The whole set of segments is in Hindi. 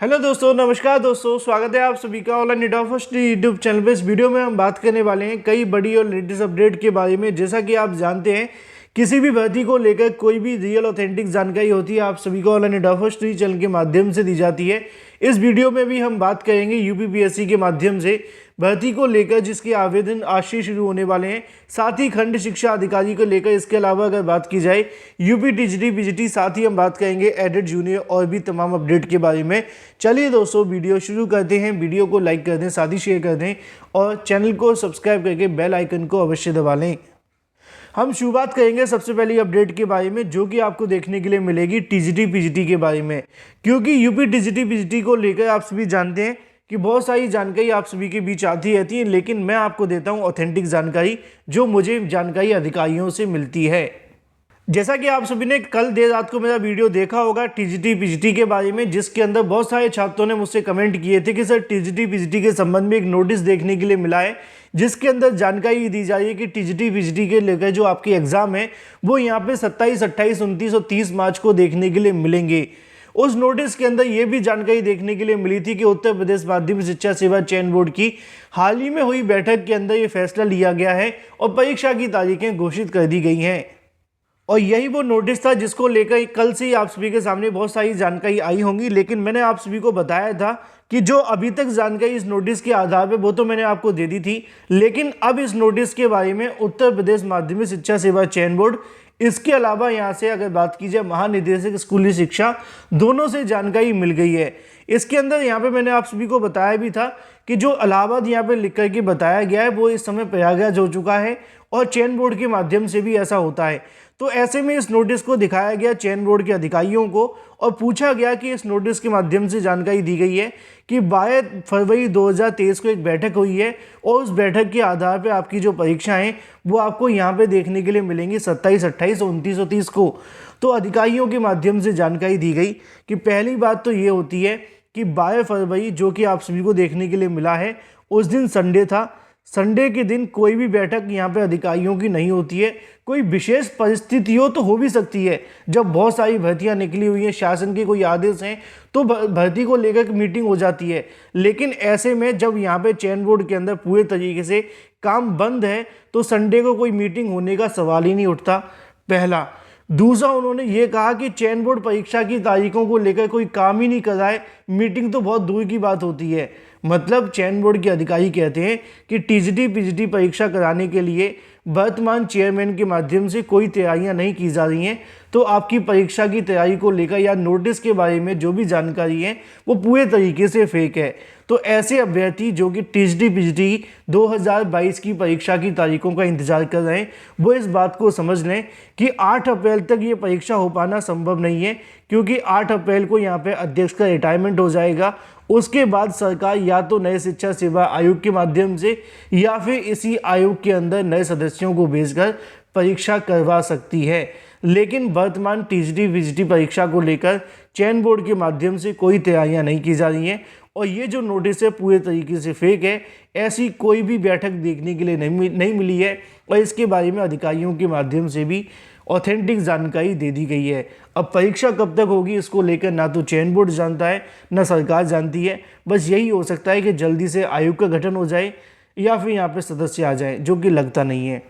हेलो दोस्तों, नमस्कार दोस्तों, स्वागत है आप सभी का online NEET of YouTube channel पे। इस वीडियो में हम बात करने वाले हैं कई बड़ी और लेटेस्ट अपडेट के बारे में। जैसा कि आप जानते हैं, किसी भी भर्ती को लेकर कोई भी रियल ऑथेंटिक जानकारी होती है आप सभी को ऑनलाइन नीट ऑफ चैनल के माध्यम से दी जाती है। इस वीडियो में भी हम बात करेंगे यूपीपीएससी के माध्यम से भर्ती को लेकर जिसके आवेदन आज से शुरू होने वाले हैं, साथ ही खंड शिक्षा अधिकारी को लेकर। इसके अलावा अगर बात की जाए यूपी टीजीटी पीजीटी, साथ ही हम बात करेंगे एडेड जूनियर और भी तमाम अपडेट के बारे में। चलिए दोस्तों, वीडियो शुरू करते हैं। वीडियो को लाइक कर दें, साथ ही शेयर कर दें और चैनल को सब्सक्राइब करके बेल आइकन को अवश्य दबा लें। हम शुरुआत करेंगे सबसे पहली अपडेट के बारे में, जो कि आपको देखने के लिए मिलेगी टीजीटी पीजीटी के बारे में। क्योंकि यूपी टीजीटी पीजीटी को लेकर आप सभी जानते हैं कि बहुत सारी जानकारी आप सभी के बीच आती रहती है, लेकिन मैं आपको देता हूं ऑथेंटिक जानकारी, जो मुझे जानकारी अधिकारियों से मिलती है। जैसा कि आप सभी ने कल देर रात को मेरा वीडियो देखा होगा टीजीटी पीजीटी के बारे में, जिसके अंदर बहुत सारे छात्रों ने मुझसे कमेंट किए थे कि सर टीजीटी पीजीटी के संबंध में एक नोटिस देखने के लिए मिला है, जिसके अंदर जानकारी दी जा रही है कि टीजीटी पीजीटी के लेकर जो आपके एग्जाम है वो यहाँ पे 27, 28, 29 और 30 मार्च को देखने के लिए मिलेंगे। उस नोटिस के अंदर ये भी जानकारी देखने के लिए मिली थी कि उत्तर प्रदेश माध्यमिक शिक्षा सेवा चयन बोर्ड की हाल ही में हुई बैठक के अंदर ये फैसला लिया गया है और परीक्षा की तारीखें घोषित कर दी गई हैं। और यही वो नोटिस था जिसको लेकर कल से ही आप सभी के सामने बहुत सारी जानकारी आई होंगी। लेकिन मैंने आप सभी को बताया था कि जो अभी तक जानकारी इस नोटिस के आधार पर वो तो मैंने आपको दे दी थी, लेकिन अब इस नोटिस के बारे में उत्तर प्रदेश माध्यमिक शिक्षा सेवा चयन बोर्ड, इसके अलावा यहाँ से अगर बात की जाए महानिदेशक स्कूली शिक्षा, दोनों से जानकारी मिल गई है। इसके अंदर यहाँ पे मैंने आप सभी को बताया भी था कि जो इलाहाबाद यहाँ पे लिख करके बताया गया है वो इस समय प्रयागराज हो चुका है और चयन बोर्ड के माध्यम से भी ऐसा होता है। तो ऐसे में इस नोटिस को दिखाया गया चयन बोर्ड के अधिकारियों को और पूछा गया कि इस नोटिस के माध्यम से जानकारी दी गई है कि 22 फरवरी 2023 को एक बैठक हुई है और उस बैठक के आधार पर आपकी जो परीक्षाएं वो आपको यहाँ पे देखने के लिए मिलेंगी 27, 28, 29 और 30 को। तो अधिकारियों के माध्यम से जानकारी दी गई कि पहली बात तो ये होती है कि 22 फरवरी जो कि आप सभी को देखने के लिए मिला है, उस दिन संडे था। संडे के दिन कोई भी बैठक यहाँ पे अधिकारियों की नहीं होती है। कोई विशेष परिस्थिति हो तो हो भी सकती है, जब बहुत सारी भर्तियाँ निकली हुई हैं, शासन के कोई आदेश हैं तो भर्ती को लेकर मीटिंग हो जाती है। लेकिन ऐसे में जब यहाँ पे चयन बोर्ड के अंदर पूरे तरीके से काम बंद है तो संडे को कोई मीटिंग होने का सवाल ही नहीं उठता, पहला। दूसरा, उन्होंने ये कहा कि चयन बोर्ड परीक्षा की तारीखों को लेकर कोई काम ही नहीं कर रहा है, मीटिंग तो बहुत दूर की बात होती है। मतलब चयन बोर्ड के अधिकारी कहते हैं कि टीजीटी पीजीटी परीक्षा कराने के लिए वर्तमान चेयरमैन के माध्यम से कोई तैयारियां नहीं की जा रही हैं, तो आपकी परीक्षा की तैयारी को लेकर या नोटिस के बारे में जो भी जानकारी है वो पूरे तरीके से फेक है। तो ऐसे अभ्यर्थी जो कि टीजीटी पीजीटी 2022 की परीक्षा की तारीखों का इंतजार कर रहे हैं, वो इस बात को समझ लें कि 8 अप्रैल तक ये परीक्षा हो पाना संभव नहीं है, क्योंकि 8 अप्रैल को यहाँ पे अध्यक्ष का रिटायरमेंट हो जाएगा। उसके बाद सरकार या तो नए शिक्षा सेवा आयोग के माध्यम से या फिर इसी आयोग के अंदर नए सदस्यों को भेजकर परीक्षा करवा सकती है। लेकिन वर्तमान टीजीटी पीजीटी परीक्षा को लेकर चयन बोर्ड के माध्यम से कोई तैयारियां नहीं की जा रही हैं और ये जो नोटिस है पूरे तरीके से फेक है। ऐसी कोई भी बैठक देखने के लिए नहीं मिली है और इसके बारे में अधिकारियों के माध्यम से भी ऑथेंटिक जानकारी दे दी गई है। अब परीक्षा कब तक होगी इसको लेकर ना तो चयन बोर्ड जानता है ना सरकार जानती है। बस यही हो सकता है कि जल्दी से आयोग का गठन हो जाए या फिर यहाँ पे सदस्य आ जाए, जो कि लगता नहीं है।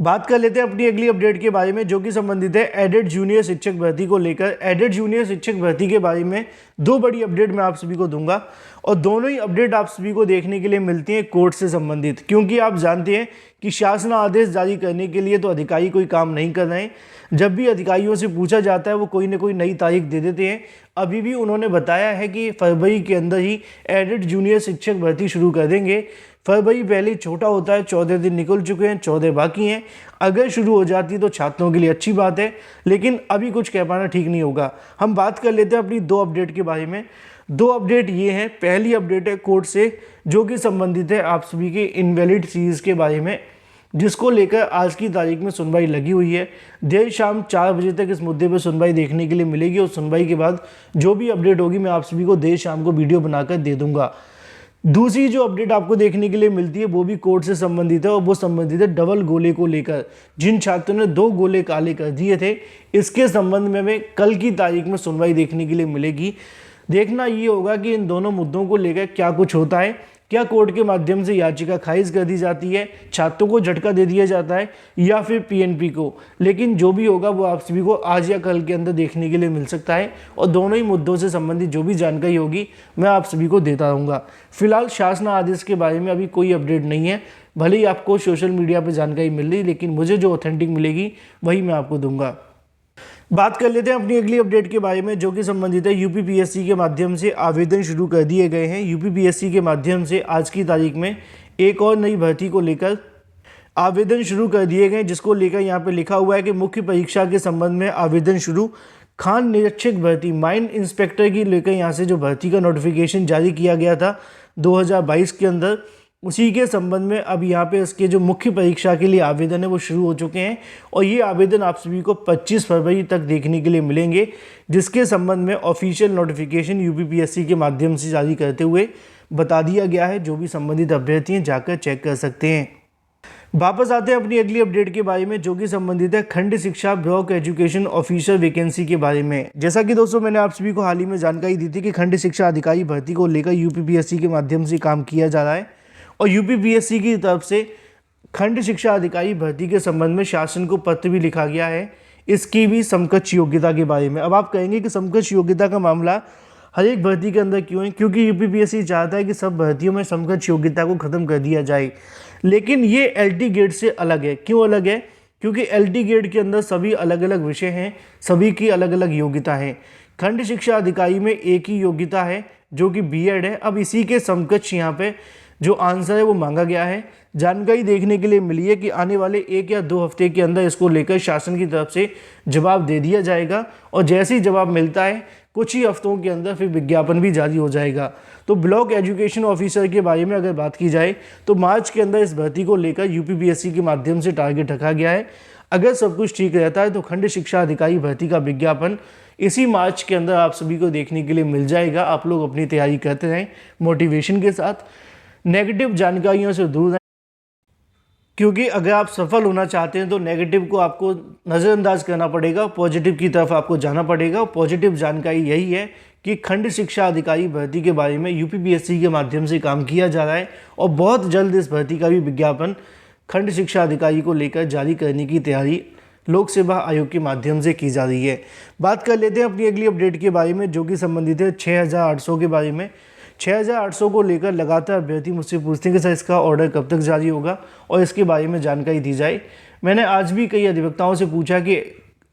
बात कर लेते हैं अपनी अगली अपडेट के बारे में, जो कि संबंधित है एडेड जूनियर शिक्षक भर्ती को लेकर। एडेड जूनियर शिक्षक भर्ती के बारे में दो बड़ी अपडेट मैं आप सभी को दूंगा और दोनों ही अपडेट आप सभी को देखने के लिए मिलती हैं कोर्ट से संबंधित। क्योंकि आप जानते हैं कि शासन आदेश जारी करने के लिए तो अधिकारी कोई काम नहीं कर रहे हैं। जब भी अधिकारियों से पूछा जाता है वो कोई ना कोई नई तारीख दे देते हैं। अभी भी उन्होंने बताया है कि फरवरी के अंदर ही एडेड जूनियर शिक्षक भर्ती शुरू कर देंगे। फरवरी पहले छोटा होता है, 14 दिन निकल चुके हैं, 14 बाकी हैं। अगर शुरू हो जाती तो छात्रों के लिए अच्छी बात है, लेकिन अभी कुछ कह पाना ठीक नहीं होगा। हम बात कर लेते हैं अपनी दो अपडेट के बारे में। दो अपडेट ये हैं। पहली अपडेट है कोर्ट से, जो कि संबंधित है आप सभी के इनवैलिड सीरीज़ के बारे में, जिसको लेकर आज की तारीख में सुनवाई लगी हुई है। देर शाम 4 बजे तक इस मुद्दे पर सुनवाई देखने के लिए मिलेगी और सुनवाई के बाद जो भी अपडेट होगी मैं आप सभी को देर शाम को वीडियो बनाकर दे दूंगा। दूसरी जो अपडेट आपको देखने के लिए मिलती है वो भी कोर्ट से संबंधित है और वो संबंधित है डबल गोले को लेकर। जिन छात्रों ने 2 गोले काले कर दिए थे, इसके संबंध में कल की तारीख में सुनवाई देखने के लिए मिलेगी। देखना ये होगा कि इन दोनों मुद्दों को लेकर क्या कुछ होता है, क्या कोर्ट के माध्यम से याचिका खारिज कर दी जाती है, छात्रों को झटका दे दिया जाता है या फिर पीएनपी को। लेकिन जो भी होगा वो आप सभी को आज या कल के अंदर देखने के लिए मिल सकता है और दोनों ही मुद्दों से संबंधित जो भी जानकारी होगी मैं आप सभी को देता रहूँगा। फिलहाल शासन आदेश के बारे में अभी कोई अपडेट नहीं है, भले ही आपको सोशल मीडिया पर जानकारी मिल रही, लेकिन मुझे जो ऑथेंटिक मिलेगी वही मैं आपको दूंगा। बात कर लेते हैं अपनी अगली अपडेट के बारे में, जो कि संबंधित है यूपीपीएससी के माध्यम से आवेदन शुरू कर दिए गए हैं। यूपीपीएससी के माध्यम से आज की तारीख में एक और नई भर्ती को लेकर आवेदन शुरू कर दिए गए, जिसको लेकर यहाँ पे लिखा हुआ है कि मुख्य परीक्षा के संबंध में आवेदन शुरू। खान निरीक्षक भर्ती माइन इंस्पेक्टर की लेकर यहाँ से जो भर्ती का नोटिफिकेशन जारी किया गया था 2022 के अंदर, उसी के संबंध में अब यहाँ पे इसके जो मुख्य परीक्षा के लिए आवेदन है वो शुरू हो चुके हैं और ये आवेदन आप सभी को 25 फरवरी तक देखने के लिए मिलेंगे, जिसके संबंध में ऑफिशियल नोटिफिकेशन यूपीपीएससी के माध्यम से जारी करते हुए बता दिया गया है। जो भी संबंधित अभ्यर्थी हैं जाकर चेक कर सकते हैं। वापस आते हैं अपनी अगली अपडेट के बारे में, जो कि संबंधित है खंड शिक्षा ब्लॉक एजुकेशन ऑफिसर वैकेंसी के बारे में। जैसा कि दोस्तों मैंने आप सभी को हाल ही में जानकारी दी थी कि खंड शिक्षा अधिकारी भर्ती को लेकर यूपीपीएससी के माध्यम से काम किया जा रहा है और यूपीपीएससी की तरफ से खंड शिक्षा अधिकारी भर्ती के संबंध में शासन को पत्र भी लिखा गया है, इसकी भी समकक्ष योग्यता के बारे में। अब आप कहेंगे कि समकक्ष योग्यता का मामला हर एक भर्ती के अंदर क्यों है, क्योंकि यूपीपीएससी चाहता है कि सब भर्तियों में समकक्ष योग्यता को खत्म कर दिया जाए। लेकिन ये एलटी गेट से अलग है। क्यों अलग है? क्योंकि एलटी गेट के अंदर सभी अलग अलग विषय हैं, सभी की अलग अलग योग्यता है। खंड शिक्षा अधिकारी में एक ही योग्यता है जो कि बीएड है। अब इसी के समकक्ष यहाँ पे जो आंसर है वो मांगा गया है। जानकारी देखने के लिए मिली है कि आने वाले 1 या 2 हफ्ते के अंदर इसको लेकर शासन की तरफ से जवाब दे दिया जाएगा और जैसे ही जवाब मिलता है कुछ ही हफ्तों के अंदर फिर विज्ञापन भी जारी हो जाएगा। तो ब्लॉक एजुकेशन ऑफिसर के बारे में अगर बात की जाए तो मार्च के अंदर इस भर्ती को लेकर यूपीपीएससी के माध्यम से टारगेट रखा गया है। अगर सब कुछ ठीक रहता है तो खंड शिक्षा अधिकारी भर्ती का विज्ञापन इसी मार्च के अंदर आप सभी को देखने के लिए मिल जाएगा। आप लोग अपनी तैयारी करते रहें मोटिवेशन के साथ, नेगेटिव जानकारियों से दूर रहें, क्योंकि अगर आप सफल होना चाहते हैं तो नेगेटिव को आपको नज़रअंदाज करना पड़ेगा, पॉजिटिव की तरफ आपको जाना पड़ेगा। पॉजिटिव जानकारी यही है कि खंड शिक्षा अधिकारी भर्ती के बारे में यूपीपीएससी के माध्यम से काम किया जा रहा है और बहुत जल्द इस भर्ती का भी विज्ञापन खंड शिक्षा अधिकारी को लेकर जारी करने की तैयारी लोक सेवा आयोग के माध्यम से की जा रही है। बात कर लेते हैं अपनी अगली अपडेट के बारे में, जो कि संबंधित है 6800 के बारे में। 6800 को लेकर लगातार अभ्यर्थी मुझसे पूछते हैं कि सर इसका ऑर्डर कब तक जारी होगा और इसके बारे में जानकारी दी जाए। मैंने आज भी कई अधिवक्ताओं से पूछा कि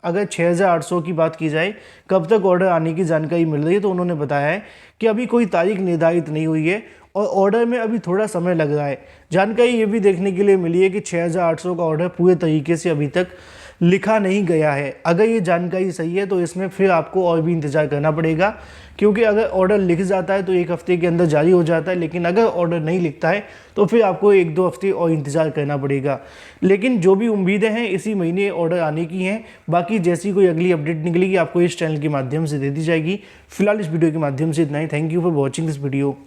अगर 6800 की बात की जाए कब तक ऑर्डर आने की जानकारी मिल रही है, तो उन्होंने बताया है कि अभी कोई तारीख निर्धारित नहीं हुई है और ऑर्डर में अभी थोड़ा समय लग रहा है। जानकारी ये भी देखने के लिए मिली है कि 6800 का ऑर्डर पूरे तरीके से अभी तक लिखा नहीं गया है। अगर ये जानकारी सही है तो इसमें फिर आपको और भी इंतज़ार करना पड़ेगा, क्योंकि अगर ऑर्डर लिख जाता है तो 1 हफ्ते के अंदर जारी हो जाता है, लेकिन अगर ऑर्डर नहीं लिखता है तो फिर आपको 1-2 हफ्ते और इंतज़ार करना पड़ेगा। लेकिन जो भी उम्मीदें हैं इसी महीने ऑर्डर आने की हैं। बाकी जैसी कोई अगली अपडेट निकलेगी आपको इस चैनल के माध्यम से दे दी जाएगी। फिलहाल इस वीडियो के माध्यम से इतना ही। Thank you for watching this video.